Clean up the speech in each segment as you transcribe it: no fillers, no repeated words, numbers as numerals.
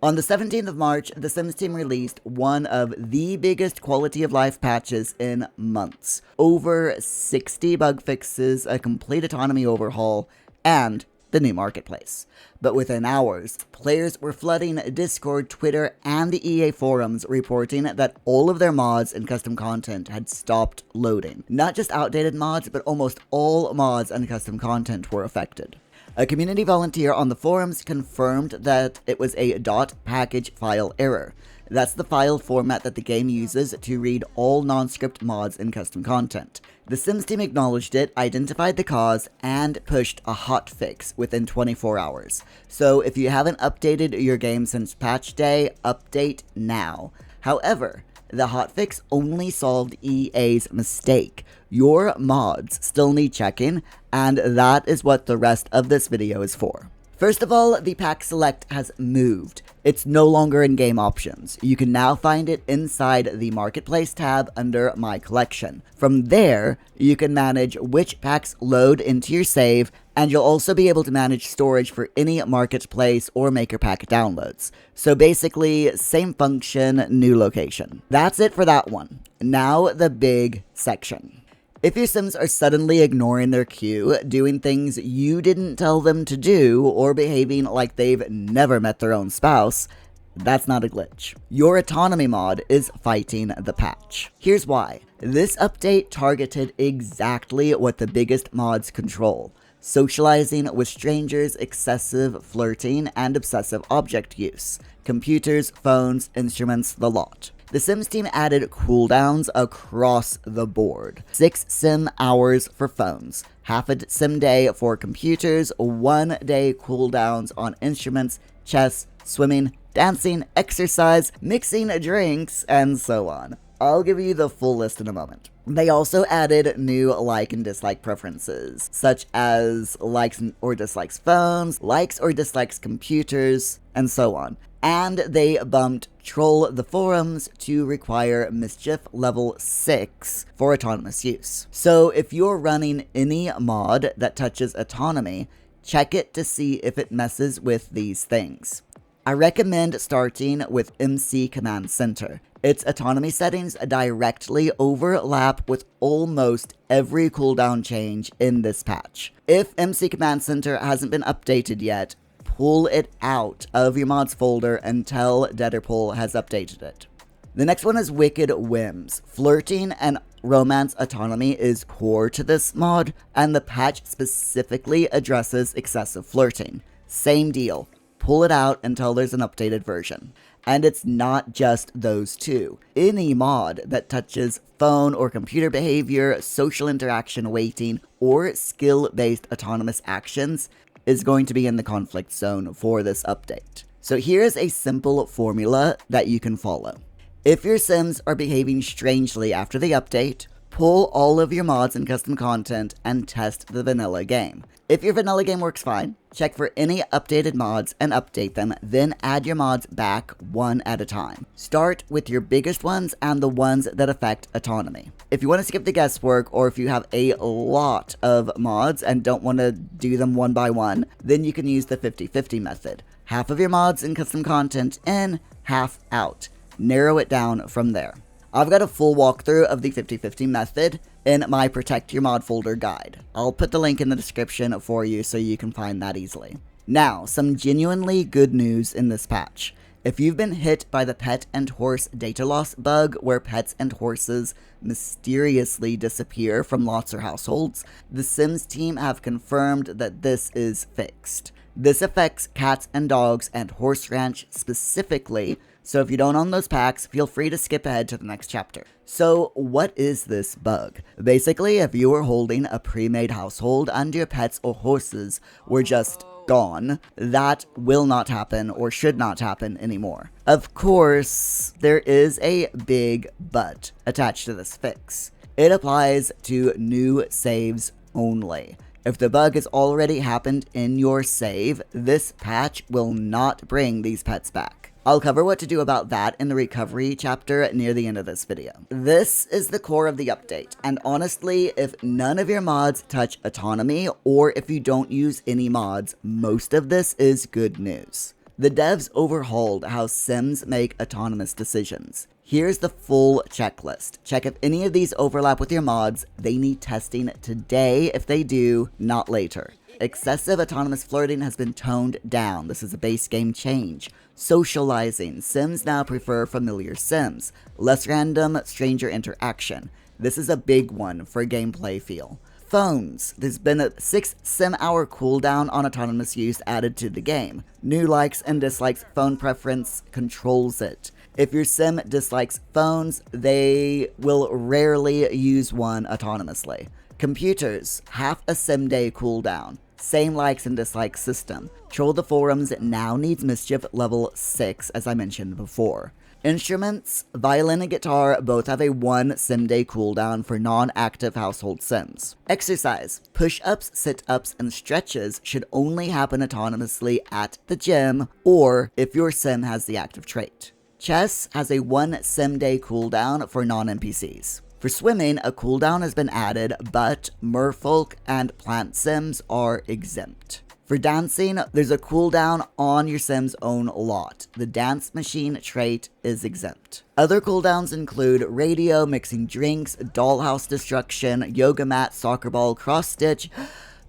On the 17th of March, the Sims team released one of the biggest quality of life patches in months. Over 60 bug fixes, a complete autonomy overhaul, and the new marketplace. But within hours, players were flooding Discord, Twitter, and the EA forums reporting that all of their mods and custom content had stopped loading. Not just outdated mods, but almost all mods and custom content were affected. A community volunteer on the forums confirmed that it was a .package file error. That's the file format that the game uses to read all non-script mods and custom content. The Sims team acknowledged it, identified the cause, and pushed a hotfix within 24 hours. So if you haven't updated your game since patch day, update now. However, the hotfix only solved EA's mistake. Your mods still need checking, and that is what the rest of this video is for. First of all, the pack select has moved. It's no longer in game options. You can now find it inside the marketplace tab under my collection. From there, you can manage which packs load into your save, and you'll also be able to manage storage for any marketplace or maker pack downloads. So basically, same function, new location. That's it for that one. Now the big section. If your Sims are suddenly ignoring their queue, doing things you didn't tell them to do, or behaving like they've never met their own spouse, that's not a glitch. Your Autonomy mod is fighting the patch. Here's why. This update targeted exactly what the biggest mods control: socializing with strangers, excessive flirting, and obsessive object use. Computers, phones, instruments, the lot. The Sims team added cooldowns across the board. 6 sim hours for phones, half a sim day for computers, 1 day cooldowns on instruments, chess, swimming, dancing, exercise, mixing drinks, and so on. I'll give you the full list in a moment. They also added new like and dislike preferences, such as likes or dislikes phones, likes or dislikes computers, and so on. And they bumped Troll the Forums to require Mischief level 6 for autonomous use. So if you're running any mod that touches autonomy, check it to see if it messes with these things. I recommend starting with MC Command Center. Its autonomy settings directly overlap with almost every cooldown change in this patch. If MC Command Center hasn't been updated yet, pull it out of your mods folder until Deaderpool has updated it. The next one is Wicked Whims. Flirting and romance autonomy is core to this mod, and the patch specifically addresses excessive flirting. Same deal. Pull it out until there's an updated version. And it's not just those two. Any mod that touches phone or computer behavior, social interaction waiting, or skill-based autonomous actions is going to be in the conflict zone for this update. So here's a simple formula that you can follow. If your Sims are behaving strangely after the update, pull all of your mods and custom content and test the vanilla game. If your vanilla game works fine, check for any updated mods and update them, then add your mods back one at a time. Start with your biggest ones and the ones that affect autonomy. If you want to skip the guesswork, or if you have a lot of mods and don't want to do them one by one, then you can use the 50-50 method. Half of your mods and custom content in, half out. Narrow it down from there. I've got a full walkthrough of the 50-50 method in my Protect Your Mod folder guide. I'll put the link in the description for you so you can find that easily. Now, some genuinely good news in this patch. If you've been hit by the pet and horse data loss bug, where pets and horses mysteriously disappear from lots or households, the Sims team have confirmed that this is fixed. This affects cats and dogs and Horse Ranch specifically, so if you don't own those packs, feel free to skip ahead to the next chapter. So what is this bug? Basically, if you were holding a pre-made household and your pets or horses were just gone, that will not happen or should not happen anymore. Of course, there is a big but attached to this fix. It applies to new saves only. If the bug has already happened in your save, this patch will not bring these pets back. I'll cover what to do about that in the recovery chapter near the end of this video. This is the core of the update, and honestly, if none of your mods touch autonomy, or if you don't use any mods, most of this is good news. The devs overhauled how Sims make autonomous decisions. Here's the full checklist. Check if any of these overlap with your mods. They need testing today. If they do, not later. Excessive autonomous flirting has been toned down. This is a base game change. Socializing. Sims now prefer familiar Sims. Less random stranger interaction. This is a big one for gameplay feel. Phones. There's been a 6 sim hour cooldown on autonomous use added to the game. New likes and dislikes phone preference controls it. If your sim dislikes phones, they will rarely use one autonomously. Computers. Half a sim day cooldown. Same likes and dislikes system. Troll the Forums now needs mischief level 6, as I mentioned before. Instruments, violin and guitar both have a 1 sim day cooldown for non-active household sims. Exercise, push-ups, sit-ups, and stretches should only happen autonomously at the gym or if your sim has the active trait. Chess has a 1 sim day cooldown for non-NPCs. For swimming, a cooldown has been added, but merfolk and plant sims are exempt. For dancing, there's a cooldown on your sim's own lot. The dance machine trait is exempt. Other cooldowns include radio, mixing drinks, dollhouse destruction, yoga mat, soccer ball, cross stitch,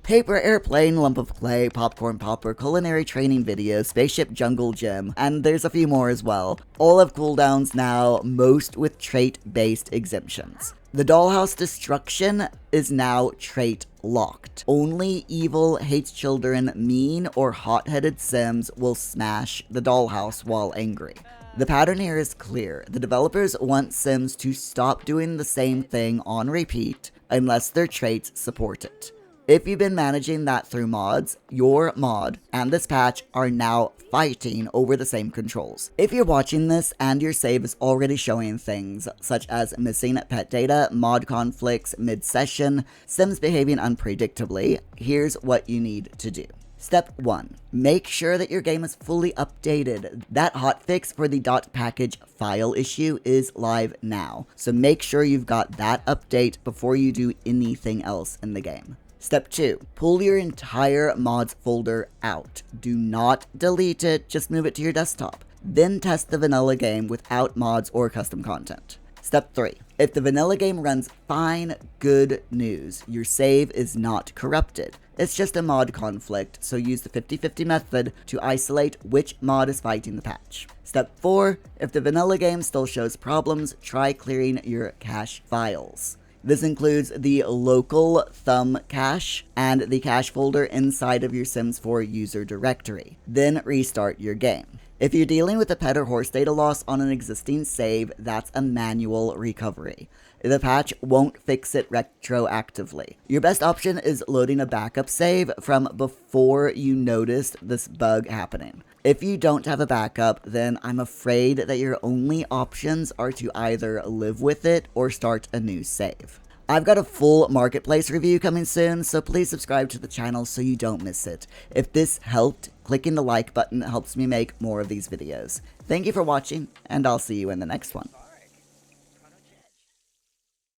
paper airplane, lump of clay, popcorn popper, culinary training video, spaceship jungle gym, and there's a few more as well. All have cooldowns now, most with trait-based exemptions. The dollhouse destruction is now trait locked. Only evil, hates children, mean, or hot-headed sims will smash the dollhouse while angry. The pattern here is clear. The developers want sims to stop doing the same thing on repeat unless their traits support it. If you've been managing that through mods, your mod and this patch are now fighting over the same controls. If you're watching this and your save is already showing things such as missing pet data, mod conflicts mid-session, sims behaving unpredictably, here's what you need to do. Step 1. Make sure that your game is fully updated. That hotfix for the .package file issue is live now, so make sure you've got that update before you do anything else in the game. Step 2. Pull your entire mods folder out. Do not delete it, just move it to your desktop. Then test the vanilla game without mods or custom content. Step 3. If the vanilla game runs fine, good news. Your save is not corrupted. It's just a mod conflict, so use the 50-50 method to isolate which mod is fighting the patch. Step 4. If the vanilla game still shows problems, try clearing your cache files. This includes the local thumb cache and the cache folder inside of your Sims 4 user directory. Then restart your game. If you're dealing with a pet or horse data loss on an existing save, that's a manual recovery. The patch won't fix it retroactively. Your best option is loading a backup save from before you noticed this bug happening. If you don't have a backup, then I'm afraid that your only options are to either live with it or start a new save. I've got a full marketplace review coming soon, so please subscribe to the channel so you don't miss it. If this helped, clicking the like button helps me make more of these videos. Thank you for watching, and I'll see you in the next one.